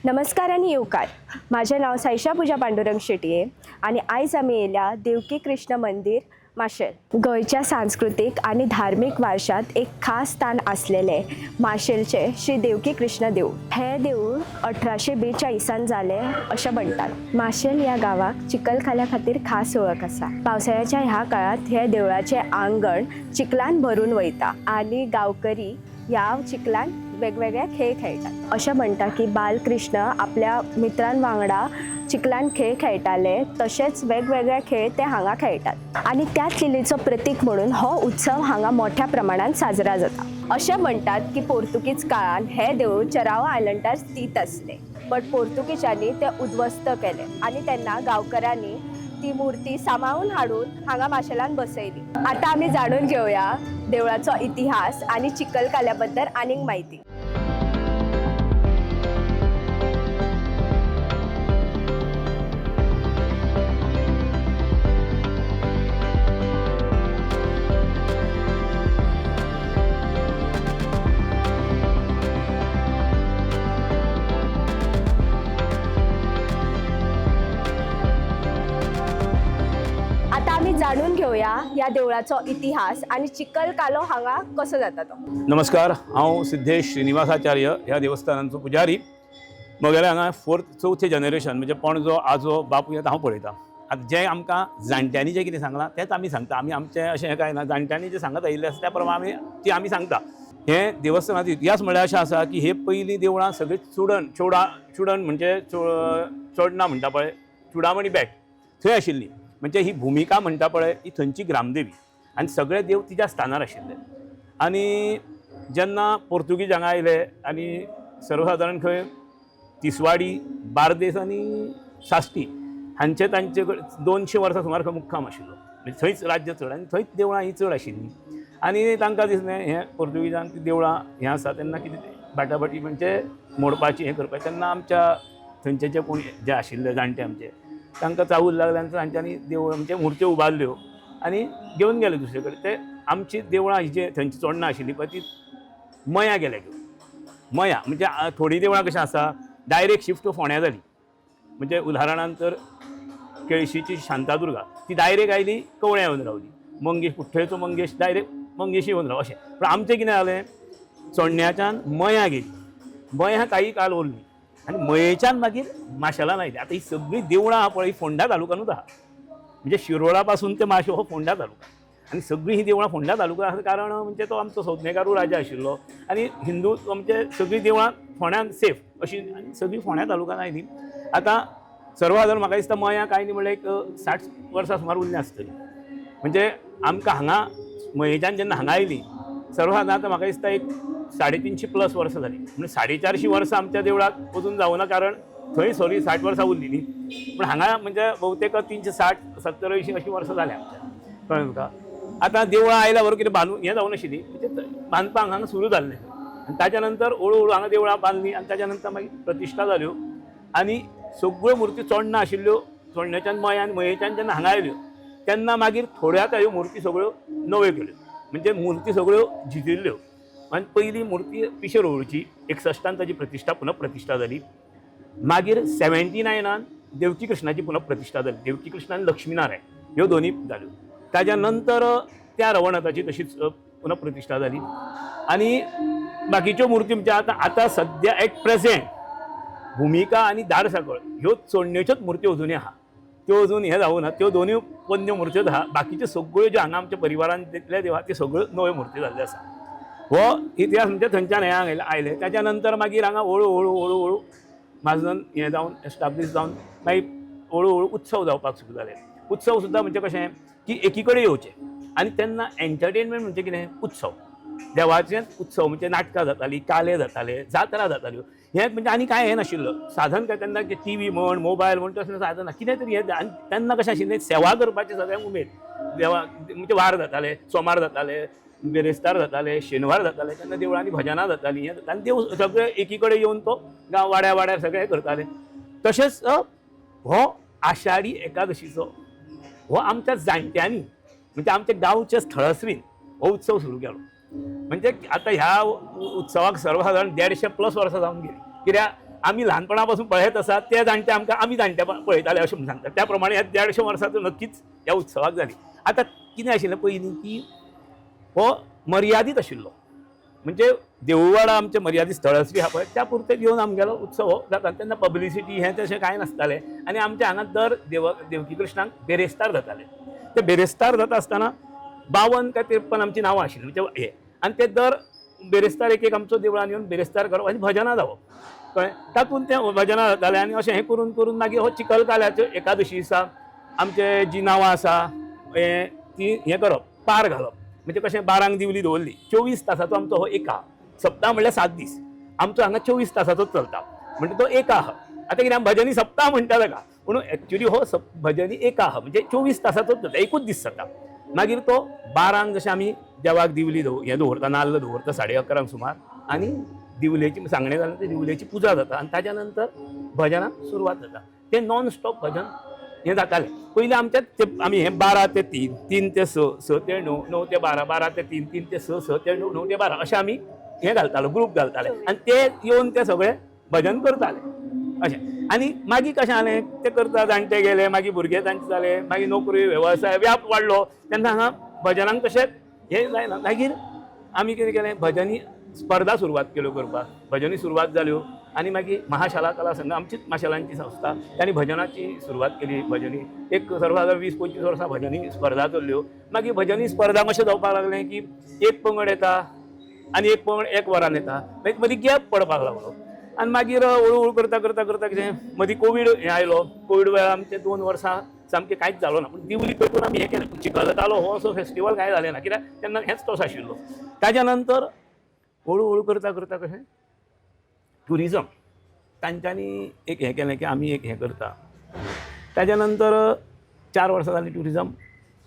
नमस्कार आणि येवकार. माझे नाव साईशा पूजा पांडुरंग शेटये आणि आयज आमी येयल्या देवकी कृष्ण मंदिर माशेल. गोंयच्या सांस्कृतिक आणि धार्मिक वारशात एक खास स्थान असलेले माशेलचे श्री देवकी कृष्ण देवूळ. हे देवूळ 1842 जाले अशें म्हणटात. माशेल ह्या गावाक चिखलकाल्या खातीर खास वळख आसा. पावसाळ्याच्या ह्या काळात हे देवळाचे आंगण चिखलान भरून वयता आणि गांवकरी ह्या चिखलान वेगवेगळे खेळ खेळटात. अशें म्हणटा की बालकृष्ण आपल्या मित्रां वांगडा चिखलान खेळ खेळटाले, तशेंच वेगवेगळे खेळ ते हांगा खेळटात आणि त्याच लिलेचो प्रतीक म्हणून हो उत्सव हांगा मोठ्या प्रमाणात साजरा जाता. अशें म्हणटात की पोर्तुगीज काळान हे देवूळ चरावा आयलंडार स्थित आसले, बट पोर्तुगीजांनी ते उद्ध्वस्त केले आणि तेन्ना गांवकऱ्यांनी ती मूर्ती सांबाळून हाडून हांगा माशेलान बसयली. आता आमी जाणून घेवया देवळाचो इतिहास आणि चिखलकाल्या बद्दल आनीक माहिती. जाणून घेऊया या देवळाचो इतिहास आणि चिखलकालो हांगा कसो जाता तो. नमस्कार, हांव सिद्धेश श्रीनिवासाचार्य ह्या देवस्थानाचो पुजारी. म्हगेले हांगा चौथे जनरेशन म्हणजे पणजो आजो बापूय हांव पळयता. आतां जें आमकां जाणट्यांनी जें कितें सांगलां तेंच आमी सांगता. आमी आमचें अशें कांय ना, जाणट्यांनी जें सांगत आयिल्लें आसा त्या प्रमाणे ती आमी सांगता. हे देवस्थानाचो इतिहास म्हळ्यार अशें आसा की हे पयलीं देवळां सगळीं चुडण म्हणजे चोडणा म्हणटा पळय, चुडामणी बेट थंय आशिल्ली. म्हणजे ही भुमिका म्हणटा पळय ही थंयची ग्रामदेवी आनी सगळे देव तिच्या स्थानार आशिल्ले. आनी जेन्ना पोर्तुगीज हांगा आयले आनी सर्वसाधारण खंय तिसवाडी, बार्देस आनी साश्टी हांचे तांचे 200 वर्सां सुमार खंय मुक्काम आशिल्लो. म्हणजे थंयच राज्य चड आनी थंयच देवळां ही चड आशिल्लीं. आनी तांकां दिसलें हें पोर्तुगीजांक ती देवळां हें आसा तेन्ना कितें बाटाबाटी म्हणजे मोडपाची हें करपाचें. तेन्ना आमच्या थंयचे जे कोण जे आशिल्ले जाणटे आमचे तांकां चावूल लागल्यान तांच्यांनी देवळ म्हणजे मुर्त्यो उबारल्यो आनी घेवन गेले दुसरे कडेन. ते आमची देवळां ही जे थंयची चोडणां आशिल्लीं पळय ती मया गेले घेवन. मया म्हणजे थोडीं देवळां कशीं आसा डायरेक्ट शिफ्ट फोंड्या जाली. म्हणजे उदाहरणांत तर केळशीची शांतादुर्गा ती डायरेक्ट आयली कवळ्या येवन रावली. मंगेश कुठ्ठेचो मंगेश डायरेक्ट मंगेशी येवन राव अशें. पूण आमचें कितें जालें, चोडण्याच्यान मया गेली, मया काही काळ उरली आनी मयेच्यान मागीर माशेलान आयली. आतां ही सगळीं देवळां आहा पळय ही फोंडा तालुकानूच आहा. म्हणजे शिरोडा पासून ते माशे हो फोंडा तालुका आनी सगळीं ही देवळां फोंडा तालुका आसा. कारण म्हणजे तो आमचो सौज्ञेकारू राजा आशिल्लो आनी हिंदू म्हणजे सगळीं देवळां फोंड्यान सेफ अशी आनी सगळीं फोंड्या तालुकान आयलीं. आतां सर्वसाधारण म्हाका दिसता मया कांय न्ही म्हणल्यार एक 60 वर्सां सुमार उरलीं आसतलीं. म्हणजे आमकां हांगा मयेच्यान जेन्ना हांगा आयलीं सर्वसाधारण आतां म्हाका दिसता एक 350+ वर्सां जालीं. म्हणजे 450 वर्सां आमच्या देवळाक वचून जावना, कारण थंय सॉरी 60 वर्सां उरलेलीं. पूण हांगा म्हणजे भोवतेक 360-70-80 अशीं वर्सां जाल्या आमच्या. कळ्ळें तुका. आतां देवळां आयल्या बरोबर कितें बांदून हें जावं नाशिल्लीं, म्हणजे बांदपाक हांगा सुरू जाल्लें. आनी ताच्या नंतर हळू हांगा देवळां बांदलीं आनी ताच्या नंतर मागीर प्रतिश्ठा जाल्यो आनी सगळ्यो मुर्ती चोडणां आशिल्ल्यो चोडण्याच्यान मया आनी मयेच्यान जेन्ना हांगा आयल्यो तेन्ना मागीर थोड्याच ह्यो मुर्ती सगळ्यो नव्यो केल्यो. म्हणजे मुर्ती सगळ्यो झिजिल्ल्यो. आनी पयली मुर्ती पिशेर ओळूची 61 ताची प्रतिश्ठा पुनःप्रतिश्ठा जाली. मागीर 79 देवकी कृष्णाची पुनःप्रतिश्ठा जाली. देवकी कृष्ण आनी लक्ष्मीनारायण ह्यो दोनी जाल्यो. ताच्या नंतर त्या रवनाथाची तशीच पुनःप्रतिश्ठा जाली. आनी बाकीच्यो मुर्ती म्हणजे आतां सद्या एट प्रेझेंट भुमिका आनी दाडसाकळ ह्यो चोडण्योच्योच मुर्त्यो अजुनूय आहा. त्यो अजून हें जावं ना, त्यो दोनूय पोन्न्यो मुर्त्योच आहा. बाकीच्यो सगळ्यो ज्यो हांगा आमच्या परिवारान जितले देव आहा त्यो सगळ्यो नव्यो मुर्ती जाल्ल्यो आसा. हो इतिहास म्हणजे थंयच्यान हें आयले. त्याच्या नंतर मागीर हांगा हळू माजन हें जावन एस्टाब्लीश जावन मागीर हळू उत्सव जावपाक सुरू जाले. उत्सव सुद्दां म्हणजे कशें की एकी कडेन येवचें आनी तेन्ना एंटरटेनमेंट म्हणजे कितें उत्सव. देवाचें उत्सव म्हणजे नाटकां जातालीं, काले जाताले, जात्रा जाताल्यो. हें म्हणजे आनी कांय हें नाशिल्लो साधन. काय तेन्ना टीव्ही म्हण मोबायल म्हण तसलें साधन ना. कितें तरी हें आनी तेन्ना कशें आशिल्लें सेवा करपाची सगळ्यांक उमेद. देवा म्हणजे वार जाताले, सोमार जाताले, बेरेस्तार जाताले, शेनवार जाताले, तेन्ना देवळांनी भजनां जातालीं. आनी देव सगळे एकी कडेन येवन तो गांव वाड्यार सगळे करताले. तशेंच हो आषाढी एकादशीचो हो आमच्या जाणट्यांनी म्हणजे आमच्या गांवच्या स्थळश्रीन हो उत्सव सुरू केलो. म्हणजे आता ह्या उत्सवाक सर्वसाधारण 150+ वर्सां जावन गेली. कित्याक आमी ल्हानपणा पासून पळयत आसात ते जाणटे आमकां आमी जाणटे पळयताले अशें म्हणून सांगतात. त्या प्रमाणे ह्या 150 वर्सांचो नक्कीच ह्या उत्सवाक जाली. आतां कितें आशिल्लें पयलीं की हो मर्यादीत आशिल्लो, म्हणजे देऊळवाडा आमचें मर्यादीत स्थळाश्री आहा पळय त्या पुरते घेवन आमगेलो उत्सव हो जाता. तेन्ना पब्लिसिटी हें तशें कांय नासतालें आनी आमच्या हांगा दर देवकी कृष्णाक बेरेस्तार जाताले. ते बेरेस्तार जाता आसतना 52 काय 53 आमची नांवां आशिल्लीं म्हणजे हे, आनी ते दर बेरेस्तार एक आमचो देवळान येवन बेरेस्तार करप आनी भजनां जावप कळ्ळें. तातूंत तें भजनां जातालें आनी अशें हें करून करून मागीर हो चिखलकाल्याच्यो एकादशी दिसा आमचे जी नांवां आसा ती हें करप पार घालप. म्हणजे कशें 12 दिवली दवरली 24 तासाचो आमचो हो एक आहा. सप्ताह म्हणल्यार 7 दीस, आमचो हांगा 24 तासाचोच चलता म्हणजे तो एक आहा. आतां कितें भजनी सप्ताह म्हणटा ताका, पूण एक्चुली हो भजनी एक आहा म्हणजे 24 तासाचोच जाता, एकूच दीस जाता. मागीर तो 12 जशें आमी देवाक दिवली हें दवरता, नाल्ल दवरता 11:30 सुमार आनी दिवलेची सांगणें जालें ते दिवलेची पुजा जाता आनी ताज्या नंतर भजनाक सुरवात जाता. तें नॉन स्टॉप भजन हें जातालें. पयलीं आमचें आमी हें 12 ते 3, 3 ते 6, 6 ते 9, 9 ते 12, 12 ते 3, 3 ते 6, 6 ते 9, 9 ते 12 अशें आमी हें घालतालो, ग्रूप घालताले आनी ते येवन ते सगळे भजन करताले अशें. आनी मागीर कशें जालें तें करता जाणटे गेले, मागीर भुरगे तांचे जाले, मागीर नोकरी वेवसाय व्याप वाडलो तेन्ना हांगा भजनांक तशें हें जायना. मागीर आमी कितें केलें भजनी स्पर्धा सुरवात केल्यो करपाक. भजनी सुरवात जाल्यो आनी मागीर महाशाला कला संघ आमचीच माशेलांची संस्था त्यांनी भजनाची सुरवात केली. भजनी एक सर्वाधार 20-25 वर्सां भजनी स्पर्धा चल्ल्यो. मागीर भजनी स्पर्धा अशें जावपाक लागलें की एक पंगड येता आनी एक पंगड एक वरान येता, मागीर मदीं गॅप पडपाक लागलो आनी मागीर हळू करता करता करता कितें मदीं कोवीड हें आयलो. कोवीड वेळार आमचे 2 वर्सां सामकें कांयच जालो ना. पूण दिवली पेटून आमी हें केलें. चिखलकालो हो असो फेस्टिवल कांय जालें ना कित्याक तेन्ना हेंच तोस आशिल्लो. ताज्या नंतर हळू करता करता कशें ट्युरिजम तांच्यांनी एक हें केलें की आमी एक हें करता. ताज्या नंतर 4 वर्सां जालीं ट्युरिजम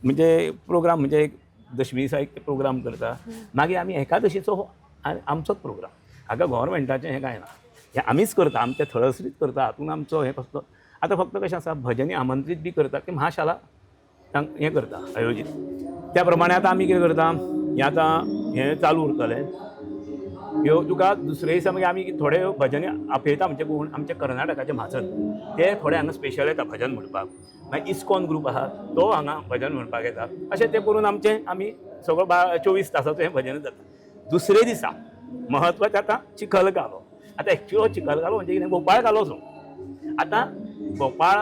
म्हणजे प्रोग्राम म्हणजे एक दशमी दिसा एक प्रोग्राम करता. मागीर आमी एकादशीचो आमचोच प्रोग्राम. हाका गव्हर्मेंटाचें हें कांय ना, हें आमीच करता, आमच्या थळसरीत करता. हातूंत आमचो हें कसलो आतां फक्त कशें आसा भजनी आमंत्रीत बी करता की महाशाला हें करता आयोजीत. त्या प्रमाणे आतां आमी कितें करता हें आतां हें चालू उरतलें. ह्यो तुका दुसरे दिसा मागीर आमी थोडे भजनी आपयता म्हणजे कोण आमचे कर्नाटकाचे म्हाजन ते थोडे हांगा स्पेशल येता भजन म्हणपाक. मागीर इस्कॉन ग्रूप आहा तो हांगा भजन म्हणपाक येता. अशें तें करून आमचें आमी सगळो 24 तासाचो हें भजन जाता. दुसरे दिसा म्हत्वाचें आतां चिखलकालो. आतां एक्चुअल चिखलकालो म्हणजे कितें गोपाळ कालोचो. आतां गोपाळ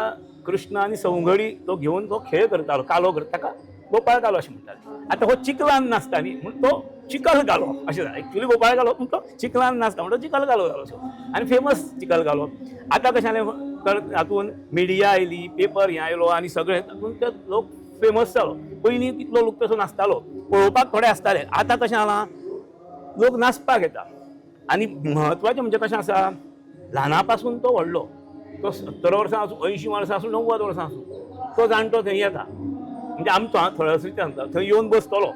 कृष्ण आनी सवंगडी तो घेवन तो खेळ करतालो, कालो करता ताका गोपाळ कालो अशें म्हणटाले. आतां हो चिखलान नाचता न्ही म्हूण तो चिखल कालो अशें जालें. एक्चुअली गोपाळ कालो पूण तो चिखलान नाचता म्हणून तो चिखल कालो जालो आनी फेमस चिखल कालो. आतां कशें जालें हातूंत मिडिया आयली, पेपर हें आयलो आनी सगळें तातूंत ते लोक फेमस जालो. पयलीं कितलो लोक तसो नाचतालो, पळोवपाक थोडे आसताले. आतां कशें जालां लोक नाचपाक येता. आनी म्हत्वाचें म्हणजे कशें आसा ल्हाना पासून तो व्हडलो, तो 70 वर्सां आसूं, 80 वर्सां आसूं, 90 वर्सां आसूं, तो जाणटो थंय येता. म्हणजे आमचो हांव थळसरीच्यान सांगता थंय येवन बसतलो.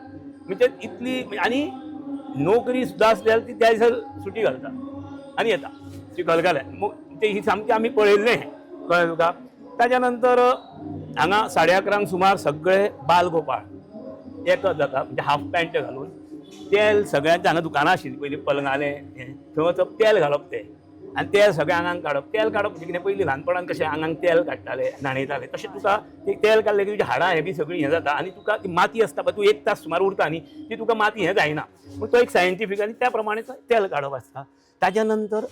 म्हणजे इतली आनी नोकरी सुद्दां आसली जाल्यार ती त्या दिसा सुटी घालता आनी येता चिखलकाल्यान. ते ही सामकें आमी पळयल्लें कळ्ळें तुका. ताज्या नंतर हांगा 11:30 सुमार सगळे बालगोपाळ एकच जाता म्हणजे हाफ पॅन्ट घालून. तेल सगळ्यांचे हांगा दुकानां आशिल्लीं पयलीं पलंगालें हें थंय वचप तेल घालप तें आनी तेल सगळें आंगाक काडप. तेल काडप म्हणजे कितें पयलीं ल्हानपणांत कशें आंगाक तेल काडटाले न्हाणयताले तशें तुका तेल काडलें की तुजी हाडां हें बी सगळीं हें जाता आनी तुका ती माती आसता पळय तूं 1 तास सुमार उरता न्ही ती तुका माती हें जायना. पूण तो एक सायंटिफीक आनी त्या प्रमाणे तेल काडप आसता. ताज्या नंतर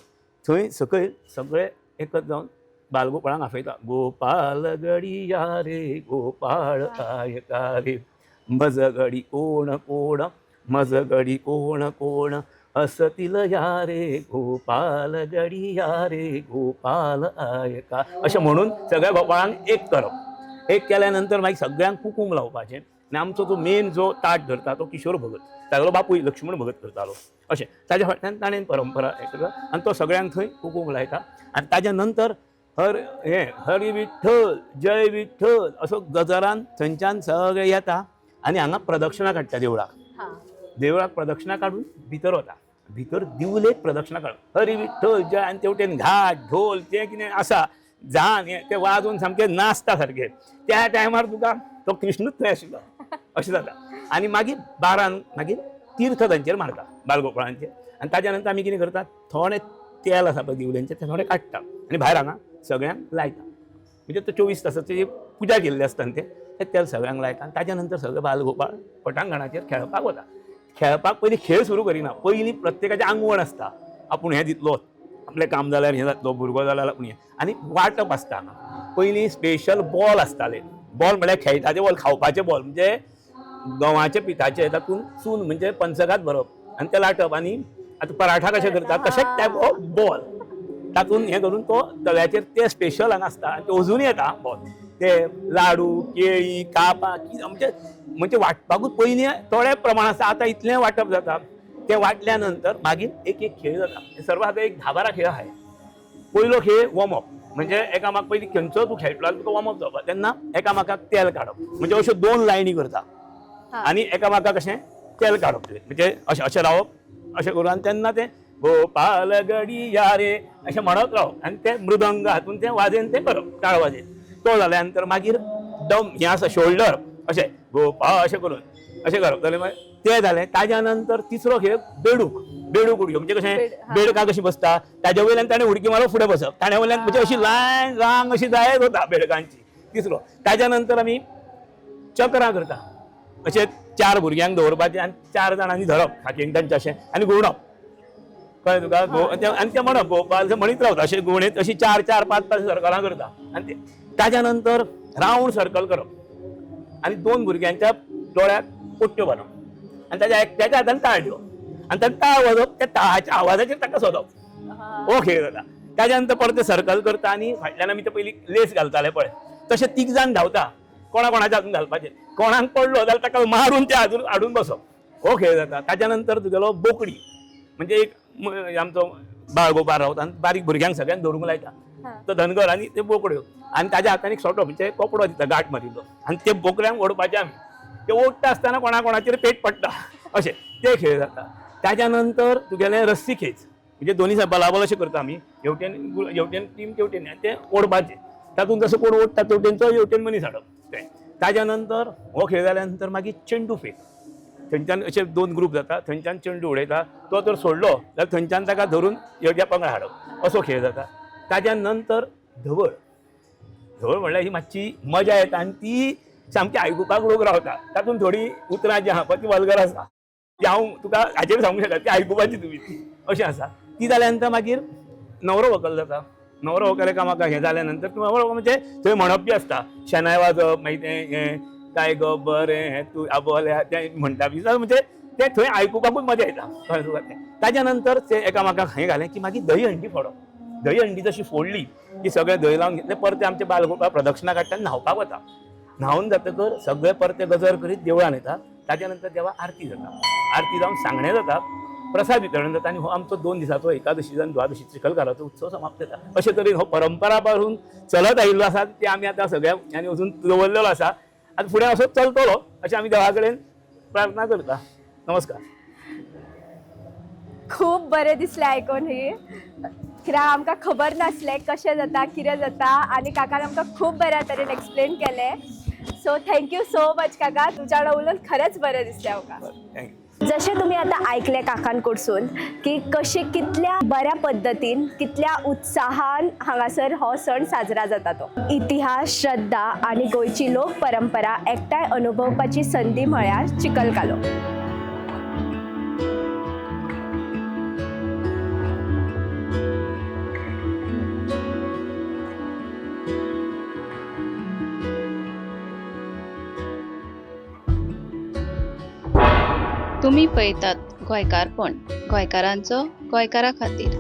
थंय सकयल सगळे एकच जावन बालगोपाळांक आफयता. गोपाल गडिया रे गोपाळ आयका रे मज गडी कोण कोण मज गडी कोण कोण हसतील या रे गोपाल गडिया रे गोपाल आयका अशें म्हणून सगळ्या गोपाळांक एक करप. एक केल्या नंतर मागीर सगळ्यांक कुकूम लावपाचें आनी आमचो जो मेन जो ताट धरता तो किशोर भगत, तागेलो बापूय लक्ष्मण भगत करतालो अशें. ताज्या फाटल्यान ताणें परंपरा हें करता आनी तो सगळ्यांक थंय कुकूम लायता. आनी ताज्या नंतर हरी विठ्ठल जय विठ्ठल असो गजरान थंयच्यान सगळे येता आनी हांगा प्रदक्षिणा काडटा देवळाक प्रदक्षिणा काडून भितर वता. भितर दिवलेक प्रदक्षिणा काडप हरी विठ्ठल जय आनी तेवटेन घाट ढोल तें कितें आसा जान हें तें वाजोवन सामकें नाचता सारकें. त्या टायमार तुका तो कृष्णूच थंय आशिल्लो अशें जाता. आनी मागीर 12 मागीर तीर्थ तांचेर मारता बालगोपाळांचेर. आनी ताज्या नंतर आमी कितें करतात थोडे तेल आसा पळय दिवल्यांचें तें थोडें काडटा आनी भायर हांगा सगळ्यांक लायता. म्हणजे तो 24 तासाची पुजा केल्ली आसता न्ही तें तेल सगळ्यांक लायता आनी ताज्या नंतर सगळे बालगोपाळ पटांगणाचेर खेळपाक वता. खेळपाक पयलीं खेळ सुरू करिना, पयलीं प्रत्येकाचें आंगवण आसता. आपूण हें दितलो, आपलें काम जाल्यार हें जातलो, भुरगो जाल्यार आपूण हें, आनी वांटप आसता हांगा. पयलीं स्पेशल बॉल आसताले. बॉल म्हळ्यार खेळटाचे बॉल, खावपाचे बॉल, म्हणजे गंवाचे पिठाचे, तातूंत चून म्हणजे पंचखाद भरप आनी तें लाटप. आनी आतां पराठा कशे करता तशेंच टायप ऑफ बॉल, तातूंत हें करून तो तव्याचेर ते स्पेशल हांगा आसता आनी ते अजुनूय येता बॉल. ते लाडू, केळी, कापां म्हणजे वांटपाकूच पयलीं थोडे प्रमाण आसता. आतां इतलें वांटप जाता. ते वांटल्या नंतर मागीर एक एक खेळ जाता. सर्वात एक 10-12 खेळ आहाय. पयलो खेळ वॉर्मअप, म्हणजे एकामेकाक पयलीं खंयचो तूं खेळटलो तुका वॉर्मअप जावपा, तेन्ना एकामेकाक तेल काडप, म्हणजे अश्यो 2 लायनी करता आनी एकामेकाक अशें तेल काडप. म्हणजे अशें रावप, अशें करून आनी तेन्ना तें गोपाल गडिया रे अशें म्हणत रावप आनी ते मृदंग हातून तें वाजयन तें करप, ताळ वाजयन. तो जाल्या नंतर मागीर दम हें आसा शोल्डर, अशें गोपाळ अशें करून अशें करप जाल्यार मागीर तें जालें. ताज्या नंतर तिसरो खेळ बेडूक उडयो, म्हणजे कशें बेडका कशी बसता ताज्या वयल्यान ताणें उडकी मारप फुडें बसप, ताण्या वयल्यान म्हणजे अशी लायन रांग अशी जायत वता बेडकांची. तिसरो. ताज्या नंतर आमी चक्रां करता, अशें 4 भुरग्यांक दवरपाचें आनी 4 जाणांनी धरप हातीन तांचे अशें आनी घुंवडप, कळ्ळें तुका. आनी तें म्हणप गोपाल म्हणीत रावता, अशें घुंवडीत अशी 4-4, 5-5 सर्कलां करता. आनी ताज्या नंतर रावंड सर्कल करप आनी 2 भुरग्यांच्या दोळ्याक पट्ट्यो बांदप आनी ताज्या एकट्याच्या हातान ताळ दिवप आनी ताणें ताळ वाजोवप, त्या ताळाच्या आवाजाचेर ताका सोदप. हो खेळ जाता. ताज्या नंतर परत सर्कल करता आनी फाटल्यान आमी ते पयलीं लेस घालताले पळय, तशें 3 जाण धांवता कोणाच्या हातून घालपाचें. कोणाक पडलो जाल्यार ताका मारून त्या हाडून बसप. हो खेळ जाता. ताज्या नंतर तुगेलो बोकडी, म्हणजे एक आमचो बाळगोपाळ रावता आनी बारीक भुरग्यांक सगळ्यांक धरूंक लायता. तो धनगर आनी ते बोकड्यो आनी ताज्या हातान एक सोटो म्हणजे कपडो दिता गांठ मारिल्लो आनी ते बोकड्यांक ओडपाचें आमी. ते ओडटा आसतना कोणाचेर पेट पडटा अशें ते खेळ जाता. ताज्या नंतर तुगेलें रस्सी खेच, म्हणजे दोनी बलाबल अशें करता आमी, हेवटेन टीम तेवटेन आनी तें ओडपाचें. तातूंत जसो कोण ओडटा तेवटेनचो हेवटेन मनीस हाडप तें. ताज्या नंतर हो खेळ जाल्या नंतर मागीर चेंडू फेक, थंयच्यान अशे 2 ग्रूप जाता, थंयच्यान चेंडू उडयता, तो जर सोडलो जाल्यार थंयच्यान ताका धरून हेवट्या पंगडा हाडप, असो खेळ जाता. ताज्या नंतर धवळ म्हणल्यार ही मातशी मजा येता आनी ती सामकी आयकुपाक लोक रावता. तातूंत थोडी उतरां जी आहा पळय ती वल्गर आसा, ती हांव तुका हाचेर सांगूंक शकता, ती आयकुपाची तुमी अशें आसा. ती जाल्या नंतर मागीर न्हवरो व्हंकल जाता. न्हवरो व्हंकल एकामेकाक हें जाल्या नंतर न्हवरो म्हणजे थंय म्हणप बी आसता, शेनाय वाजप, मागीर तें हें काय ग बरें तूं आबोल्या तें म्हणटा बी, म्हणजे तें थंय आयकुपाकूच मजा येता, कळ्ळें तुका तें. ताज्या नंतर तें एकामेकाक हें घालें की मागीर दही हंडी फोडप. दही हंडी जशी फोडली की सगळे दही लावन घेतले, परते आमचे बालगोपाळ प्रदक्षिणा काडटा आनी न्हांवपाक वता. न्हांवन जातकर सगळे परते गजर करीत देवळान येता. ताज्या नंतर देवा आरती जाता. आरती जावन सांगणें जाता, प्रसाद वितरण जाता आनी हो आमचो 2 दिसाचो एकादशी आनी द्वादशी चिखलकाराचो उत्सव समाप्त जाता. अशे तरेन हो परंपरा पासून चलत आयिल्लो आसा, ते आमी आतां सगळ्या आनी अजून दवरलेलो आसा. आतां फुडें असो चलतलो अशें आमी देवा कडेन प्रार्थना करता. नमस्कार. खूब बरें दिसलें आयकून ही, कित्याक आमकां खबर नासलें कशें जाता कितें जाता आनी काकान आमकां खूब बऱ्या तरेन एक्सप्लेन केलें. सो थँक्यू सो मच काका, तुमच्या वांगडा उलोवन खरेंच बरें दिसलें आमकां. थँक्यू. जशें तुमी आतां आयकलें काकान कडसून की कशें कितल्या बऱ्या पद्दतीन कितल्या उत्साहान हांगासर हो सण साजरा जाता. तो इतिहास, श्रद्धा आनी गोंयची लोक परंपरा एकठांय अनुभवपाची संदी म्हळ्यार चिखलकालो. तुम्ही पळयतात गोंयकारपण, गोंयकारांचो गोंयकारा खातीर.